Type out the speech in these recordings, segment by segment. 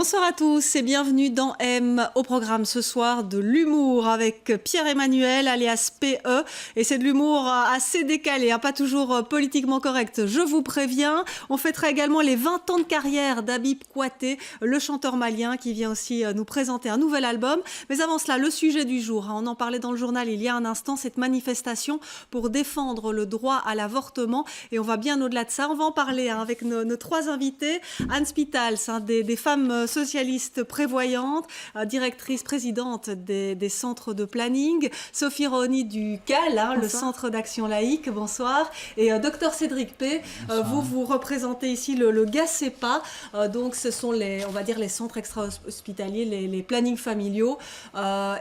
Bonsoir à tous et bienvenue dans M. Au programme ce soir de l'humour avec Pierre-Emmanuel alias PE. Et c'est de l'humour assez décalé, pas toujours politiquement correct, je vous préviens. On fêtera également les 20 ans de carrière d'Habib Kouyaté, le chanteur malien qui vient aussi nous présenter un nouvel album. Mais avant cela, le sujet du jour, on en parlait dans le journal il y a un instant, cette manifestation pour défendre le droit à l'avortement. Et on va bien au-delà de ça, on va en parler avec nos trois invités. Anne Spitals, des femmes socialiste prévoyante, directrice présidente des centres de planning, Sophie Roni du CAL, le centre d'action laïque, bonsoir, et Dr Cédric P. Vous représentez ici le GACEPA, donc ce sont les centres extra-hospitaliers, les plannings familiaux,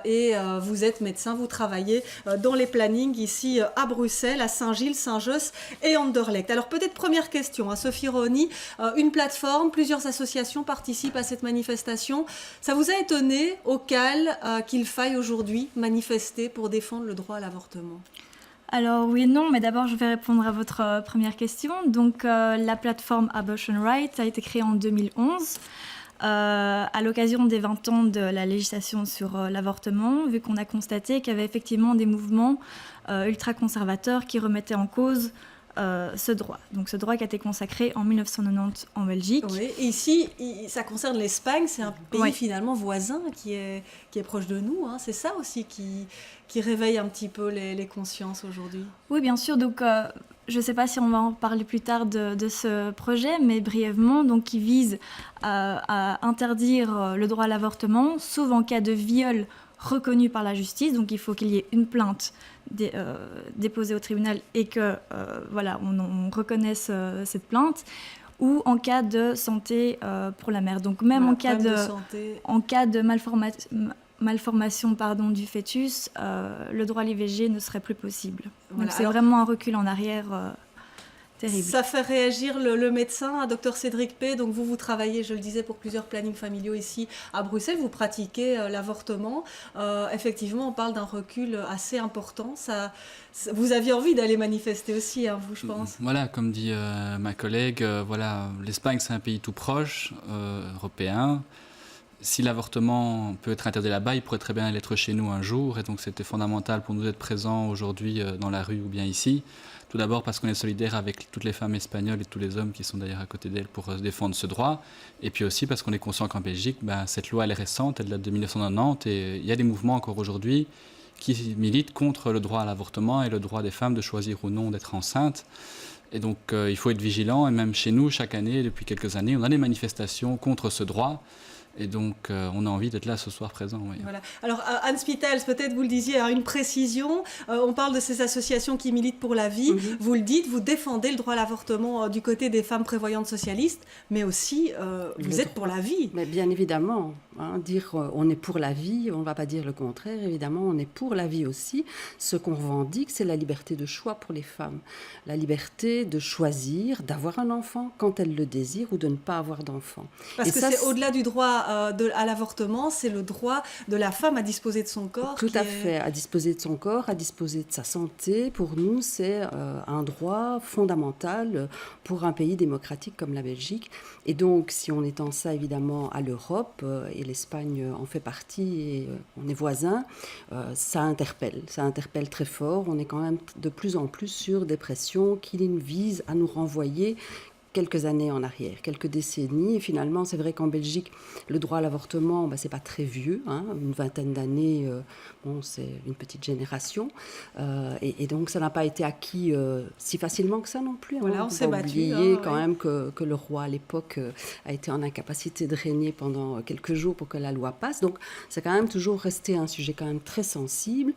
et vous êtes médecin, vous travaillez dans les plannings ici à Bruxelles, à Saint-Gilles, Saint-Josse et Anderlecht. Alors peut-être première question, Sophie Roni, une plateforme, plusieurs associations participent à cette manifestation. Ça vous a étonné au CAL qu'il faille aujourd'hui manifester pour défendre le droit à l'avortement ? Alors oui et non, mais d'abord je vais répondre à votre première question. Donc la plateforme Abortion Rights a été créée en 2011 à l'occasion des 20 ans de la législation sur l'avortement, vu qu'on a constaté qu'il y avait effectivement des mouvements ultra-conservateurs qui remettaient en cause ce droit. Donc ce droit qui a été consacré en 1990 en Belgique. Oui, et ici, ça concerne l'Espagne, c'est un pays finalement voisin qui est proche de nous. C'est ça aussi qui réveille un petit peu les consciences aujourd'hui. Oui, bien sûr. Donc je ne sais pas si on va en parler plus tard de ce projet, mais brièvement, donc, il vise à interdire le droit à l'avortement, sauf en cas de viol reconnu par la justice. Donc il faut qu'il y ait une plainte déposée au tribunal et que on reconnaisse cette plainte, ou en cas de santé pour la mère. Donc même en cas de malformation du fœtus, le droit à l'IVG ne serait plus possible. Donc c'est vraiment un recul en arrière terrible. Ça fait réagir le médecin, Dr Cédric P. Donc vous travaillez, je le disais, pour plusieurs plannings familiaux ici à Bruxelles. Vous pratiquez l'avortement. Effectivement, on parle d'un recul assez important. Vous aviez envie d'aller manifester aussi, vous, je pense. Voilà, comme dit ma collègue, l'Espagne, c'est un pays tout proche, européen. Si l'avortement peut être interdit là-bas, il pourrait très bien l'être chez nous un jour. Et donc c'était fondamental pour nous d'être présents aujourd'hui dans la rue ou bien ici. Tout d'abord parce qu'on est solidaire avec toutes les femmes espagnoles et tous les hommes qui sont d'ailleurs à côté d'elles pour défendre ce droit. Et puis aussi parce qu'on est conscient qu'en Belgique, cette loi elle est récente, elle date de 1990. Et il y a des mouvements encore aujourd'hui qui militent contre le droit à l'avortement et le droit des femmes de choisir ou non d'être enceintes. Et donc il faut être vigilant. Et même chez nous, chaque année, depuis quelques années, on a des manifestations contre ce droit. Et donc, on a envie d'être là ce soir présent. Oui. Voilà. Alors, Anne Spitals, peut-être vous le disiez, une précision. On parle de ces associations qui militent pour la vie. Mm-hmm. Vous le dites, vous défendez le droit à l'avortement du côté des femmes prévoyantes socialistes, mais aussi, vous êtes pour la vie. Mais bien évidemment, dire on est pour la vie, on ne va pas dire le contraire. Évidemment, on est pour la vie aussi. Ce qu'on revendique, c'est la liberté de choix pour les femmes. La liberté de choisir, d'avoir un enfant quand elles le désirent ou de ne pas avoir d'enfant. Parce que c'est au-delà du droit à l'avortement, c'est le droit de la femme à disposer de son corps. Tout à fait, à disposer de son corps, à disposer de sa santé. Pour nous, c'est un droit fondamental pour un pays démocratique comme la Belgique. Et donc, si on étend ça évidemment à l'Europe, et l'Espagne en fait partie, et on est voisins, ça interpelle très fort. On est quand même de plus en plus sur des pressions qui visent à nous renvoyer quelques années en arrière, quelques décennies. Et finalement, c'est vrai qu'en Belgique, le droit à l'avortement, c'est pas très vieux, une vingtaine d'années, c'est une petite génération. Et donc, ça n'a pas été acquis si facilement que ça non plus. Voilà, on s'est battu. Oublier quand même que le roi, à l'époque, a été en incapacité de régner pendant quelques jours pour que la loi passe. Donc, c'est quand même toujours resté un sujet quand même très sensible.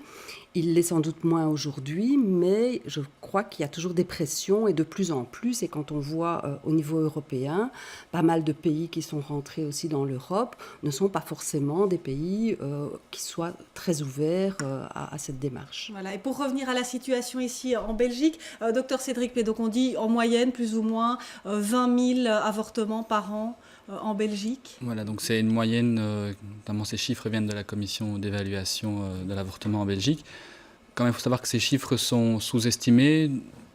Il l'est sans doute moins aujourd'hui, mais je crois qu'il y a toujours des pressions et de plus en plus. Et quand on voit au niveau européen, pas mal de pays qui sont rentrés aussi dans l'Europe ne sont pas forcément des pays qui soient très ouverts à cette démarche. Voilà. Et pour revenir à la situation ici en Belgique, Dr Cédric P. Donc on dit en moyenne plus ou moins 20 000 avortements par an en Belgique. Voilà, donc c'est une moyenne, notamment ces chiffres viennent de la commission d'évaluation de l'avortement en Belgique. Quand même, il faut savoir que ces chiffres sont sous-estimés,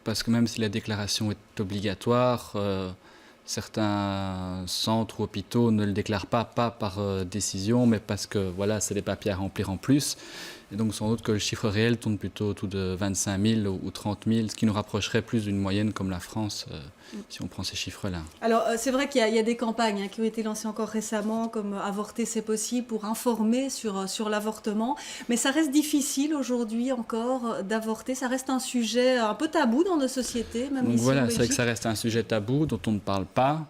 parce que même si la déclaration est obligatoire, certains centres ou hôpitaux ne le déclarent pas par décision, mais parce que voilà, c'est des papiers à remplir en plus. Et donc sans doute que le chiffre réel tourne plutôt autour de 25 000 ou 30 000, ce qui nous rapprocherait plus d'une moyenne comme la France, si on prend ces chiffres-là. Alors c'est vrai qu'il y a des campagnes qui ont été lancées encore récemment, comme Avorter c'est possible, pour informer sur l'avortement. Mais ça reste difficile aujourd'hui encore d'avorter. Ça reste un sujet un peu tabou dans nos sociétés, même donc ici voilà, en c'est vrai Belgique. que ça reste un sujet tabou dont on ne parle pas.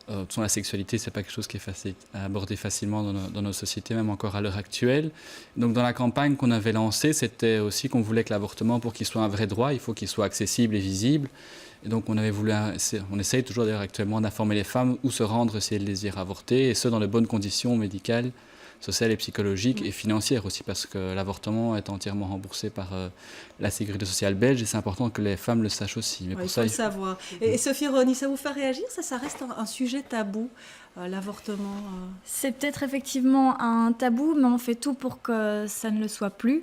De toute façon, la sexualité, c'est pas quelque chose qui est facile à aborder facilement dans nos sociétés, même encore à l'heure actuelle. Donc, dans la campagne qu'on avait lancée, c'était aussi qu'on voulait que l'avortement, pour qu'il soit un vrai droit, il faut qu'il soit accessible et visible. Et donc, on essaye toujours d'ailleurs actuellement d'informer les femmes où se rendre si elles désirent avorter, et ce, dans de bonnes conditions médicales, sociales et psychologiques et financières aussi, parce que l'avortement est entièrement remboursé par la sécurité sociale belge, et c'est important que les femmes le sachent aussi. Mais Ouais, pour il ça, faut le savoir. Et Sophie Rony, ça vous fait réagir? Ça reste un sujet tabou, l'avortement C'est peut-être effectivement un tabou, mais on fait tout pour que ça ne le soit plus,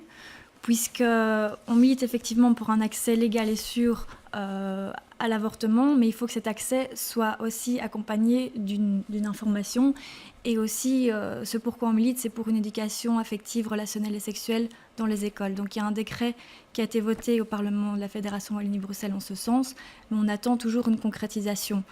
puisqu'on milite effectivement pour un accès légal et sûr à l'avortement, mais il faut que cet accès soit aussi accompagné d'une information. Et aussi, ce pourquoi on milite, c'est pour une éducation affective, relationnelle et sexuelle dans les écoles. Donc il y a un décret qui a été voté au Parlement de la Fédération Wallonie-Bruxelles en ce sens, mais on attend toujours une concrétisation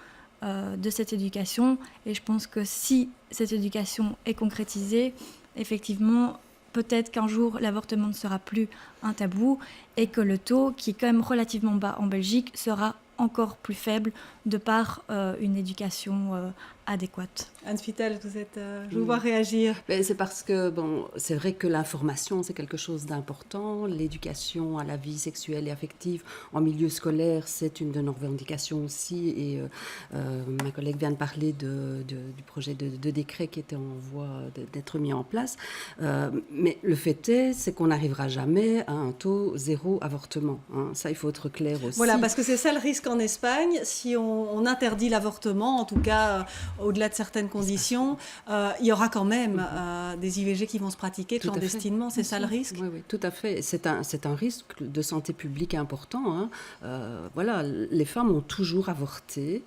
de cette éducation. Et je pense que si cette éducation est concrétisée, effectivement, peut-être qu'un jour, l'avortement ne sera plus un tabou et que le taux, qui est quand même relativement bas en Belgique, sera encore plus faible de par une éducation adéquate. Anne Spital, je vous vois réagir. Ben, c'est parce que, bon, c'est vrai que l'information, c'est quelque chose d'important. L'éducation à la vie sexuelle et affective en milieu scolaire, c'est une de nos revendications aussi. Et ma collègue vient de parler du projet de décret qui était en voie d'être mis en place. Mais le fait est, c'est qu'on n'arrivera jamais à un taux zéro avortement. Hein. Ça, il faut être clair aussi. Voilà, parce que c'est ça le risque en Espagne. Si on interdit l'avortement, en tout cas au-delà de certaines conditions, il y aura quand même des IVG qui vont se pratiquer clandestinement. C'est ça le risque? Oui, oui, tout à fait. C'est un risque de santé publique important. Hein. Voilà, les femmes ont toujours avorté.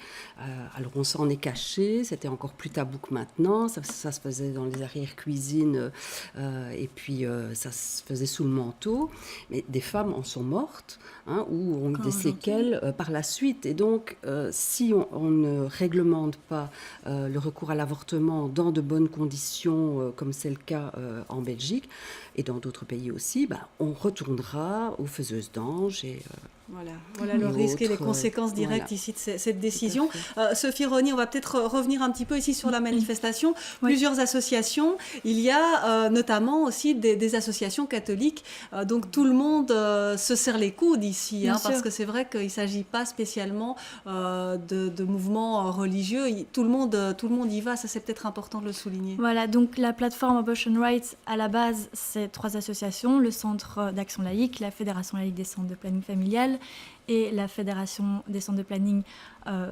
Alors on s'en est caché. C'était encore plus tabou que maintenant. Ça se faisait dans les arrière-cuisines et puis ça se faisait sous le manteau. Mais des femmes en sont mortes ou ont eu des séquelles par la suite. Et donc, si on ne réglemente pas le recours à l'avortement dans de bonnes conditions, comme c'est le cas en Belgique et dans d'autres pays aussi, on retournera aux faiseuses d'anges et Voilà le risque et les conséquences directes ici de cette décision. Sophie Rony, on va peut-être revenir un petit peu ici sur la manifestation. Oui. Plusieurs associations. Il y a notamment aussi des associations catholiques. Donc tout le monde se serre les coudes ici, parce que c'est vrai qu'il ne s'agit pas spécialement de mouvements religieux. Tout le monde y va. Ça, c'est peut-être important de le souligner. Voilà, donc la plateforme Abortion Rights, à la base, c'est 3 associations. Le Centre d'Action Laïque, la Fédération Laïque des Centres de Planning Familial et la Fédération des centres de planning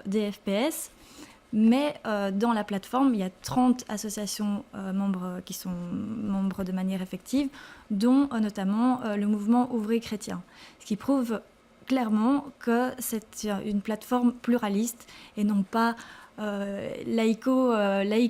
des FPS. Mais dans la plateforme, il y a 30 associations membres qui sont membres de manière effective, dont notamment le mouvement ouvrier chrétien. Ce qui prouve clairement que c'est une plateforme pluraliste et non pas laïque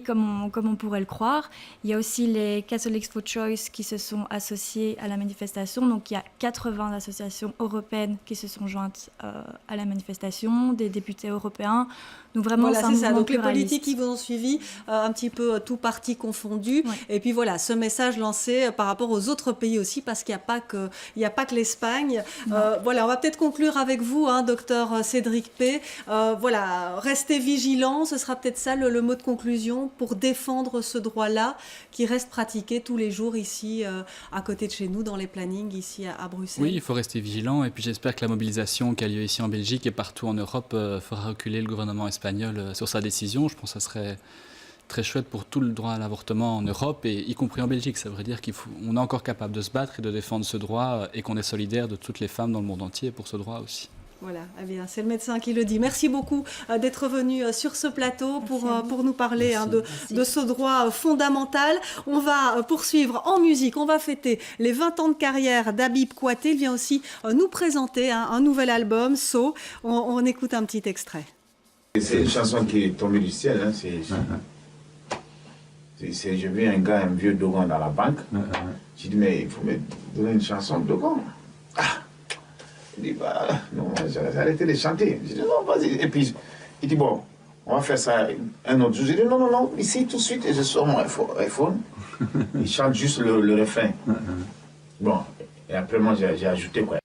comme on pourrait le croire. Il y a aussi les Catholics for Choice qui se sont associés à la manifestation. Donc il y a 80 associations européennes qui se sont jointes à la manifestation, des députés européens. Donc vraiment, voilà, c'est ça. Donc les pluraliste. politiques qui vous ont suivi, un petit peu tout parti confondu. Ouais. Et puis voilà, ce message lancé par rapport aux autres pays aussi, parce qu'il n'y a pas que l'Espagne. Voilà, on va peut-être conclure avec vous, docteur Cédric P. Voilà, restez vigilants. Ce sera peut-être ça le mot de conclusion pour défendre ce droit-là qui reste pratiqué tous les jours ici, à côté de chez nous, dans les plannings ici à Bruxelles. Oui, il faut rester vigilant. Et puis j'espère que la mobilisation qui a lieu ici en Belgique et partout en Europe fera reculer le gouvernement espagnol sur sa décision. Je pense que ça serait très chouette pour tout le droit à l'avortement en Europe, et y compris en Belgique. Ça veut dire qu'on est encore capable de se battre et de défendre ce droit, et qu'on est solidaire de toutes les femmes dans le monde entier pour ce droit aussi. Voilà, eh bien, c'est le médecin qui le dit. Merci beaucoup d'être venu sur ce plateau pour nous parler de ce droit fondamental. On va poursuivre en musique. On va fêter les 20 ans de carrière d'Habib Kouaté. Il vient aussi nous présenter un nouvel album, So. On écoute un petit extrait. C'est une chanson qui est tombée du ciel. Hein. J'ai vu un vieux Dogon dans la banque. J'ai dit, mais il faut me donner une chanson de Dogon. Ah! Il dit, bah, non, j'ai arrêté de chanter. J'ai dit, non, vas-y. Et puis, il dit, bon, on va faire ça un autre jour. J'ai dit, non, ici, tout de suite, et je sors mon iPhone. Il chante juste le refrain. Bon, et après, moi, j'ai ajouté quoi.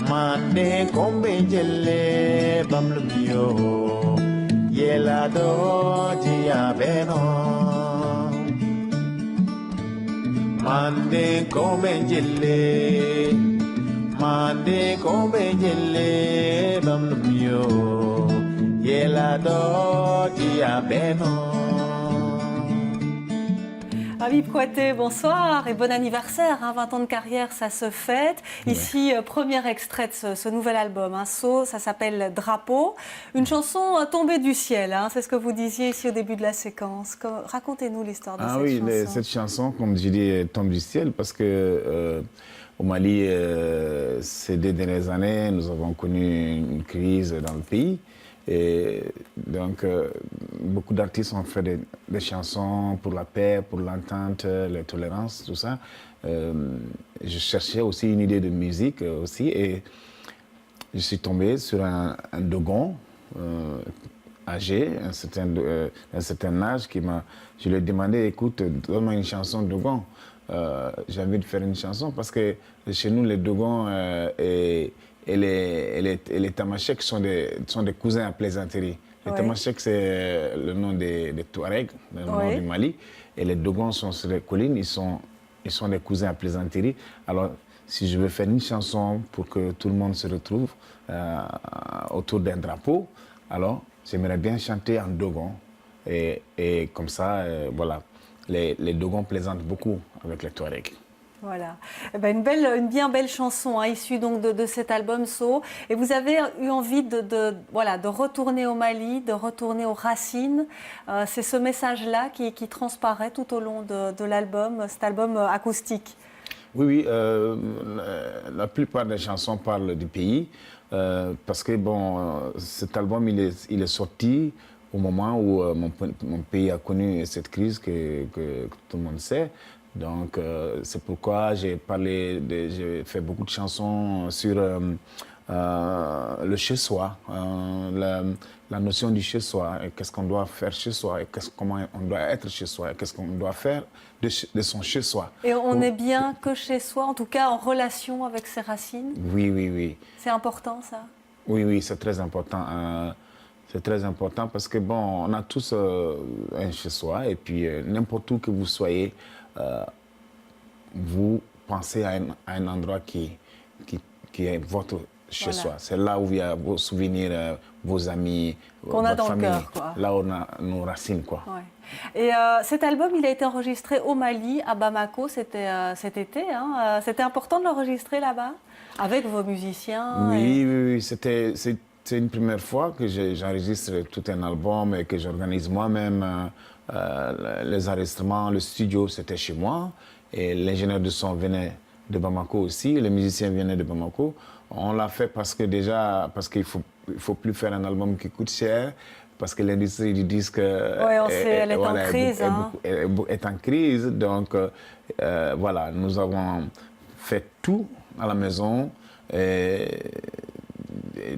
Mande kombe jelle bamlumio yela do dia beno mande kombe jelle bamlumio yela do dia beno. Habib Kouyaté, bonsoir et bon anniversaire, 20 ans de carrière, ça se fête. Ici, premier extrait de ce nouvel album, So, ça s'appelle Drapeau. Une chanson tombée du ciel, c'est ce que vous disiez ici au début de la séquence. Racontez-nous l'histoire de cette chanson. Ah oui, cette chanson, comme je dis, tombe du ciel parce que au Mali, ces 2 dernières années, nous avons connu une crise dans le pays. Et donc, beaucoup d'artistes ont fait des chansons pour la paix, pour l'entente, la tolérance, tout ça. Je cherchais aussi une idée de musique aussi et je suis tombé sur un Dogon âgé, un certain âge je lui ai demandé, écoute, donne-moi une chanson de Dogon. J'ai envie de faire une chanson parce que chez nous, les Dogons et les Tamasheks sont des cousins à plaisanterie. Les Tamasheks, c'est le nom des Touaregs, le nom du Mali. Et les Dogons sont sur les collines, ils sont des cousins à plaisanterie. Alors, si je veux faire une chanson pour que tout le monde se retrouve autour d'un drapeau, alors j'aimerais bien chanter en Dogon. Et comme ça, voilà, les Dogons plaisantent beaucoup avec les Touaregs. Voilà, une bien belle chanson issue donc de cet album So. Et vous avez eu envie de retourner au Mali, de retourner aux racines. C'est ce message-là qui transparaît tout au long de l'album, cet album acoustique. Oui, la plupart des chansons parlent du pays parce que cet album il est sorti au moment où mon pays a connu cette crise que tout le monde sait. Donc, c'est pourquoi j'ai fait beaucoup de chansons sur le chez-soi, la notion du chez-soi, qu'est-ce qu'on doit faire chez soi, comment on doit être chez soi, qu'est-ce qu'on doit faire de son chez-soi. Et on n'est bien que chez soi, en tout cas en relation avec ses racines. Oui. C'est important, ça? Oui, c'est très important. C'est très important parce que, on a tous un chez-soi et puis n'importe où que vous soyez, vous pensez à un endroit qui est votre chez-soi. C'est là où il y a vos souvenirs, vos amis, votre famille. Cœur, quoi. Là où on a nos racines, quoi. Ouais. Et cet album, il a été enregistré au Mali, à Bamako, c'était cet été. C'était important de l'enregistrer là-bas, avec vos musiciens. Oui. C'est une première fois que j'enregistre tout un album et que j'organise moi-même les enregistrements. Le studio, c'était chez moi. Et l'ingénieur de son venait de Bamako aussi. Les musiciens venaient de Bamako. On l'a fait parce qu'il faut plus faire un album qui coûte cher. Parce que l'industrie du disque elle est en crise. Est en crise. Donc, voilà, nous avons fait tout à la maison. Et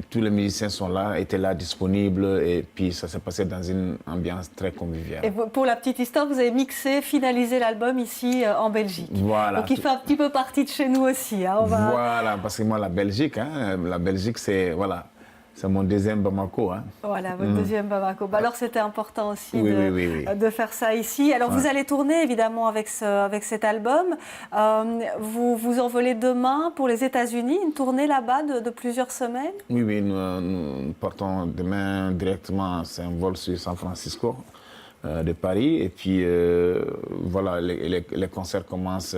tous les musiciens étaient là, disponibles, et puis ça s'est passé dans une ambiance très conviviale. Et pour la petite histoire, vous avez finalisé l'album ici en Belgique. Voilà. Donc il fait un petit peu partie de chez nous aussi. Voilà, parce que moi, la Belgique, c'est mon deuxième Bamako. Voilà, votre deuxième Bamako. Alors c'était important aussi oui. de faire ça ici. Alors vous allez tourner évidemment avec cet album. Vous envolez demain pour les États-Unis, une tournée là-bas de plusieurs semaines. Oui, nous partons demain directement. C'est un vol sur San Francisco de Paris. Et puis, voilà, les concerts commencent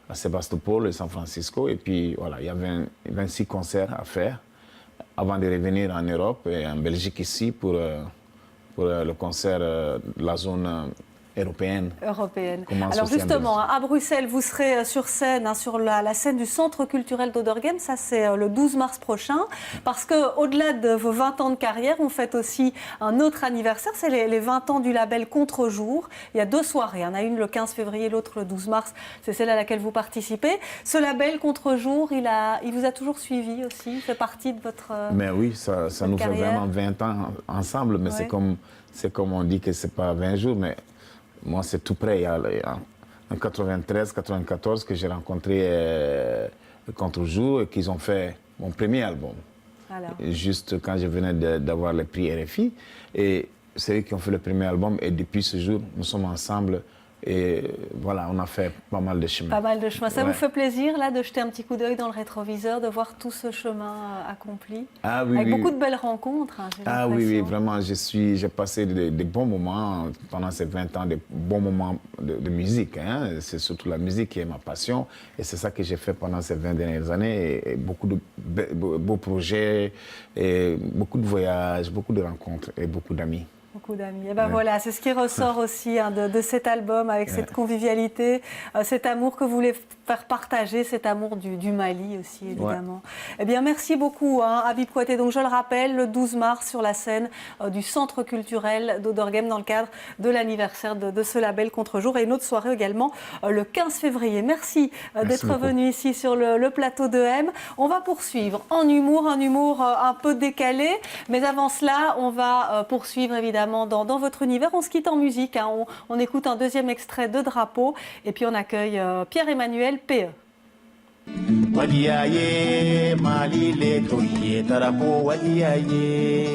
à Sébastopol et San Francisco. Et puis, voilà, il y a 26 concerts à faire avant de revenir en Europe et en Belgique ici pour le concert de la zone européenne. Alors justement, à Bruxelles, vous serez sur scène, sur la scène du Centre culturel d'Oderghem, ça c'est le 12 mars prochain, parce qu'au-delà de vos 20 ans de carrière, on fête aussi un autre anniversaire, c'est les 20 ans du label Contre-jour. Il y a 2 soirées, il y en a une le 15 février, l'autre le 12 mars, c'est celle à laquelle vous participez. Ce label Contre-jour, il vous a toujours suivi aussi, il fait partie de votre Mais oui, ça nous carrière. fait vraiment 20 ans ensemble, mais Ouais. c'est comme on dit que c'est pas 20 jours, mais moi, c'est tout près. Il y a en 93, 94 que j'ai rencontré Contre-jour et qu'ils ont fait mon premier album. Alors. Juste quand je venais d'avoir le prix RFI. Et c'est eux qui ont fait le premier album. Et depuis ce jour, nous sommes ensemble. Et voilà, on a fait pas mal de chemin. Pas mal de chemin. Ça Ouais. vous fait plaisir, là, de jeter un petit coup d'œil dans le rétroviseur, de voir tout ce chemin accompli? Ah oui, Avec oui. beaucoup de belles rencontres, hein, j'ai Ah oui, oui, l'impression. vraiment, j'ai passé des bons moments pendant ces 20 ans, des bons moments de musique. Hein. C'est surtout la musique qui est ma passion. Et c'est ça que j'ai fait pendant ces 20 dernières années. Et beaucoup de beaux projets, et beaucoup de voyages, beaucoup de rencontres et beaucoup d'amis. Beaucoup d'amis. Et ben Ouais. voilà, c'est ce qui ressort aussi hein, de cet album, avec cette convivialité, cet amour que vous voulez faire partager, cet amour du Mali aussi, évidemment. Eh bien, merci beaucoup, hein, Habib Kouyaté. Donc, je le rappelle, le 12 mars, sur la scène du Centre culturel d'Oderghem, dans le cadre de l'anniversaire de ce label Contre-jour, et une autre soirée également le 15 février. Merci, d'être beaucoup. venu ici sur le plateau de M. On va poursuivre en humour, un humour un peu décalé, mais avant cela, on va poursuivre évidemment dans votre univers. On se quitte en musique, hein. On écoute un deuxième extrait de Drapeau, et puis on accueille Pierre-Emmanuel PE. Wadiaye mali le toye Drapeau wadiaye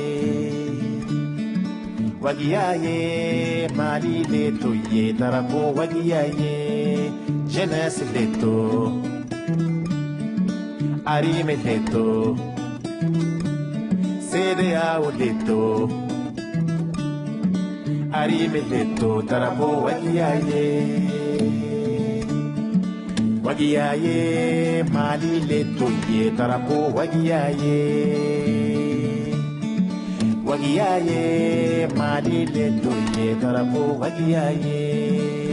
Wadiaye mali le toye Drapeau wadiaye jeunesse leto arime leto CDA leto arime leto Drapeau wadiaye Wadiaye mali le toye Drapeau wadiaye Wadiaye mali le toye Drapeau wadiaye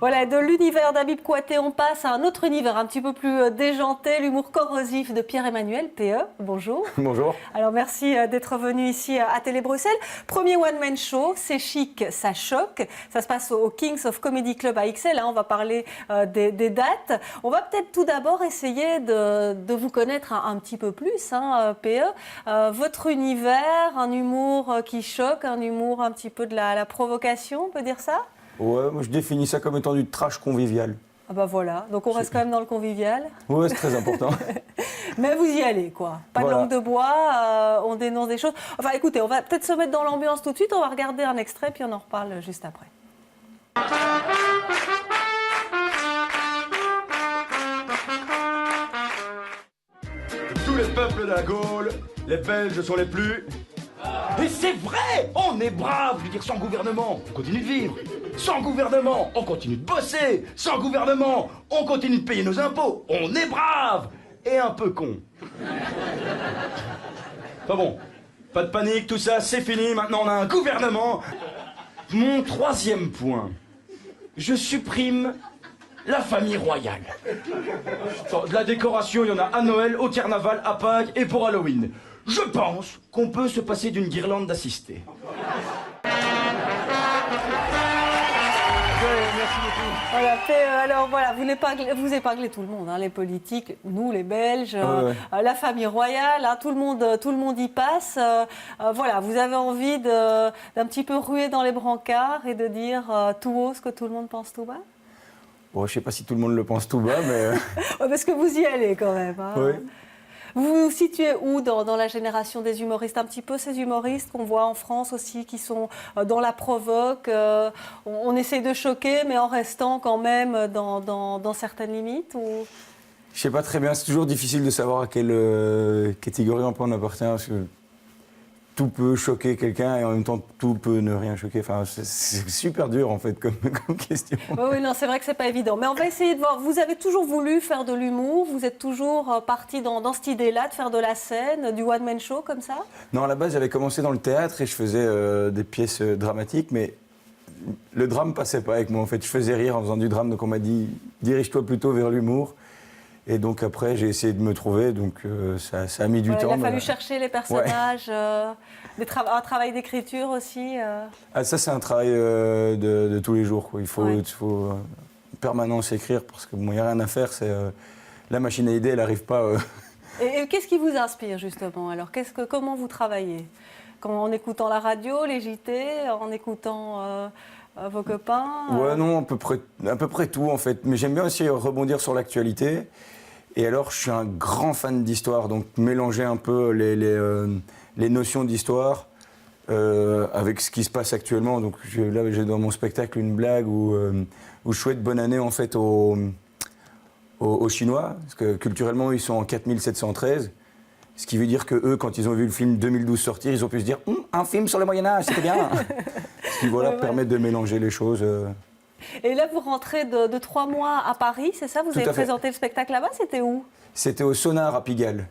Voilà, de l'univers d'Habib Kouyaté, on passe à un autre univers un petit peu plus déjanté, l'humour corrosif de Pierre-Emmanuel PE. Bonjour. Bonjour. Alors merci d'être venu ici à Télé Bruxelles. Premier one-man show, c'est chic, ça choque. Ça se passe au Kings of Comedy Club à XL. Hein. On va parler des dates. On va peut-être tout d'abord essayer de vous connaître un petit peu plus, hein, PE. Votre univers, un humour qui choque, un humour un petit peu de la provocation, on peut dire ça? Ouais, moi je définis ça comme étant du trash convivial. Ah bah voilà, donc on reste quand même dans le convivial. Ouais, c'est très important. Mais vous y allez, quoi. Pas de Voilà. langue de bois, on dénonce des choses. Enfin, écoutez, on va peut-être se mettre dans l'ambiance tout de suite. On va regarder un extrait, puis on en reparle juste après. Tous les peuples de la Gaule, les Belges sont les plus... Et c'est vrai, on est braves, je veux dire, sans gouvernement, on continue de vivre. Sans gouvernement, on continue de bosser. Sans gouvernement, on continue de payer nos impôts. On est braves et un peu con. Enfin bon, pas de panique, tout ça, c'est fini. Maintenant, on a un gouvernement. Mon troisième point, je supprime la famille royale. Bon, de la décoration, il y en a à Noël, au carnaval, à Pâques et pour Halloween. Je pense qu'on peut se passer d'une guirlande d'assistés. Voilà, alors voilà, vous épinglez tout le monde, hein, les politiques, nous les Belges, la famille royale, hein, tout le monde y passe. Voilà, vous avez envie d'un petit peu ruer dans les brancards et de dire tout haut ce que tout le monde pense tout bas? Bon, je sais pas si tout le monde le pense tout bas, mais... Ouais, parce que vous y allez quand même. Hein. Oui. Vous vous situez où dans la génération des humoristes? Un petit peu ces humoristes qu'on voit en France aussi, qui sont dans la provoque. On essaye de choquer, mais en restant quand même dans certaines limites ou... Je sais pas très bien, c'est toujours difficile de savoir à quelle catégorie on appartient, parce que tout peut choquer quelqu'un et en même temps tout peut ne rien choquer. Enfin, c'est super dur en fait comme question. Oui, non, c'est vrai que c'est pas évident. Mais on va essayer de voir. Vous avez toujours voulu faire de l'humour, vous êtes toujours parti dans cette idée-là de faire de la scène, du one-man show comme ça? Non, à la base j'avais commencé dans le théâtre et je faisais des pièces dramatiques, mais le drame passait pas avec moi en fait. Je faisais rire en faisant du drame, donc on m'a dit dirige-toi plutôt vers l'humour. Et donc après, j'ai essayé de me trouver, donc ça a mis du temps. Il a fallu chercher les personnages, un travail d'écriture aussi. Ah, ça, c'est un travail de tous les jours, quoi. Il faut en permanence écrire, parce qu'il n'y a rien à faire. La machine à idées, elle n'arrive pas... Et qu'est-ce qui vous inspire, justement? Alors, comment vous travaillez? En écoutant la radio, les JT, en écoutant... vos copains Ouais, non, à peu près tout, en fait. Mais j'aime bien aussi rebondir sur l'actualité. Et alors, je suis un grand fan d'histoire, donc mélanger un peu les notions d'histoire avec ce qui se passe actuellement. Donc là, j'ai dans mon spectacle une blague où je souhaite bonne année, en fait, aux Chinois, parce que culturellement, ils sont en 4713. Ce qui veut dire que eux, quand ils ont vu le film 2012 sortir, ils ont pu se dire un film sur le Moyen-Âge, c'était bien. Ce qui permet de mélanger les choses. Et là, vous rentrez de 3 mois à Paris, c'est ça? Vous avez présenté le spectacle là-bas, c'était où? C'était au Sonar à Pigalle.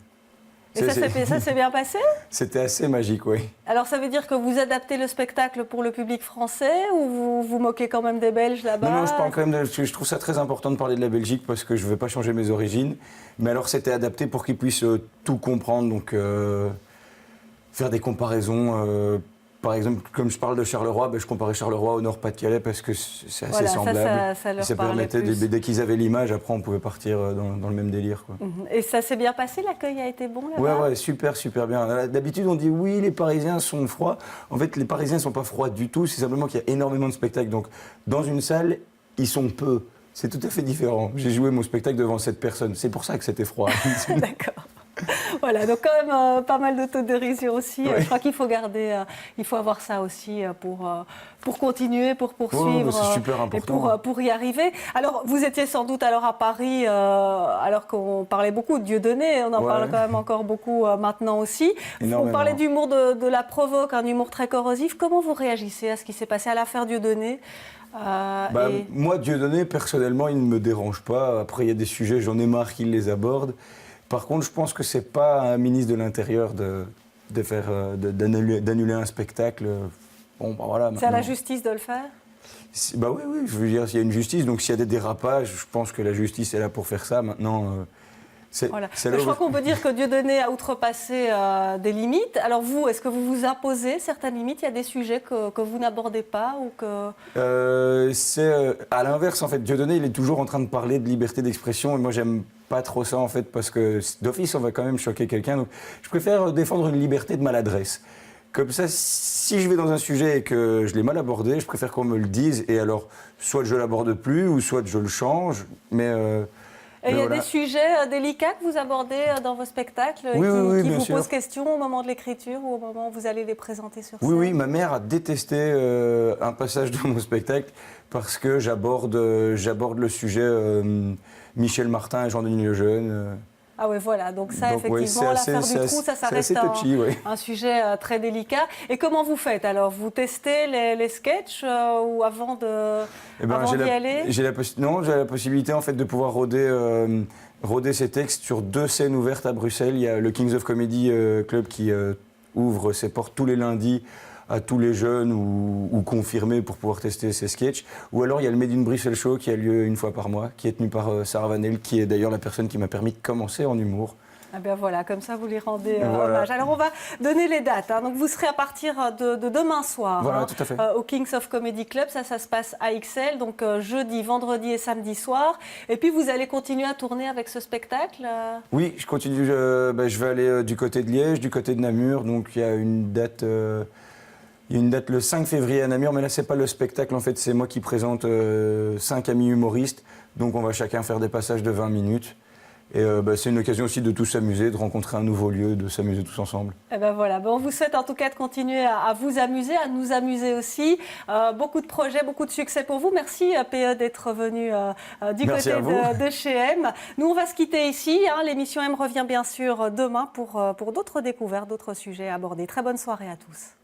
Et ça s'est bien passé? C'était assez magique, oui. Alors ça veut dire que vous adaptez le spectacle pour le public français ou vous vous moquez quand même des Belges là-bas? Non, je parle quand même je trouve ça très important de parler de la Belgique parce que je ne veux pas changer mes origines. Mais alors c'était adapté pour qu'ils puissent tout comprendre, donc faire des comparaisons. Par exemple, comme je parle de Charleroi, je comparais Charleroi au Nord-Pas-de-Calais parce que c'est assez semblable. Ça permettait, dès qu'ils avaient l'image, après on pouvait partir dans le même délire, quoi. Et ça s'est bien passé, l'accueil a été bon là-bas? Ouais, super bien. D'habitude on dit oui, les Parisiens sont froids. En fait, les Parisiens ne sont pas froids du tout, c'est simplement qu'il y a énormément de spectacles. Donc dans une salle, ils sont peu. C'est tout à fait différent. J'ai joué mon spectacle devant 7 personnes, c'est pour ça que c'était froid. D'accord. Voilà, donc quand même pas mal d'autodérision aussi. Ouais. Je crois qu'il faut garder, il faut avoir ça aussi pour continuer, pour poursuivre, c'est super important. Et pour y arriver. Alors, vous étiez sans doute alors à Paris, alors qu'on parlait beaucoup de Dieudonné, on en parle quand même encore beaucoup maintenant aussi. On parlait d'humour de la provoque, un humour très corrosif. Comment vous réagissez à ce qui s'est passé à l'affaire Dieudonné? Moi, Dieudonné, personnellement, il ne me dérange pas. Après, il y a des sujets, j'en ai marre qu'il les aborde. Par contre, je pense que c'est pas à un ministre de l'Intérieur d'annuler un spectacle. Voilà. C'est à la justice de le faire? Oui. Je veux dire, s'il y a une justice, donc s'il y a des dérapages, je pense que la justice est là pour faire ça. Maintenant, je crois qu'on peut dire que Dieudonné a outrepassé des limites. Alors vous, est-ce que vous vous imposez certaines limites? Il y a des sujets que vous n'abordez pas ou que... C'est à l'inverse, en fait. Dieudonné, il est toujours en train de parler de liberté d'expression et moi, j'aime pas trop ça, en fait, parce que d'office, on va quand même choquer quelqu'un. Donc, je préfère défendre une liberté de maladresse. Comme ça, si je vais dans un sujet et que je l'ai mal abordé, je préfère qu'on me le dise. Et alors, soit je l'aborde plus, ou soit je le change. Mais il y a des sujets délicats que vous abordez dans vos spectacles qui vous posent question au moment de l'écriture ou au moment où vous allez les présenter sur scène? Oui, ma mère a détesté un passage de mon spectacle parce que j'aborde le sujet Michel Martin et Jean-Denis Lejeune. Ah oui, voilà. Donc ça, effectivement, l'affaire du trou, ça reste un sujet très délicat. Et comment vous faites? Alors, vous testez les sketchs ou avant d'y aller? J'ai la possibilité, en fait, de pouvoir roder ces textes sur 2 scènes ouvertes à Bruxelles. Il y a le Kings of Comedy Club qui ouvre ses portes tous les lundis à tous les jeunes ou confirmés pour pouvoir tester ces sketchs. Ou alors il y a le Made in Bruxelles Show qui a lieu une fois par mois, qui est tenu par Sarah Vanel, qui est d'ailleurs la personne qui m'a permis de commencer en humour. Ah bien voilà, comme ça vous lui rendez hommage. Alors on va donner les dates. Donc vous serez à partir de demain soir tout à fait. Au Kings of Comedy Club. Ça se passe à XL, donc jeudi, vendredi et samedi soir. Et puis vous allez continuer à tourner avec ce spectacle? Oui, je continue. Je vais aller du côté de Liège, du côté de Namur. Donc il y a une date... Il y a une date le 5 février à Namur, mais là, c'est pas le spectacle. En fait, c'est moi qui présente 5 amis humoristes. Donc, on va chacun faire des passages de 20 minutes. Et c'est une occasion aussi de tous s'amuser, de rencontrer un nouveau lieu, de s'amuser tous ensemble. Et ben voilà, on vous souhaite en tout cas de continuer à vous amuser, à nous amuser aussi. Beaucoup de projets, beaucoup de succès pour vous. Merci PE d'être venu du Merci côté de chez M. Nous, on va se quitter ici. L'émission M revient bien sûr demain pour d'autres découvertes, d'autres sujets abordés. Très bonne soirée à tous.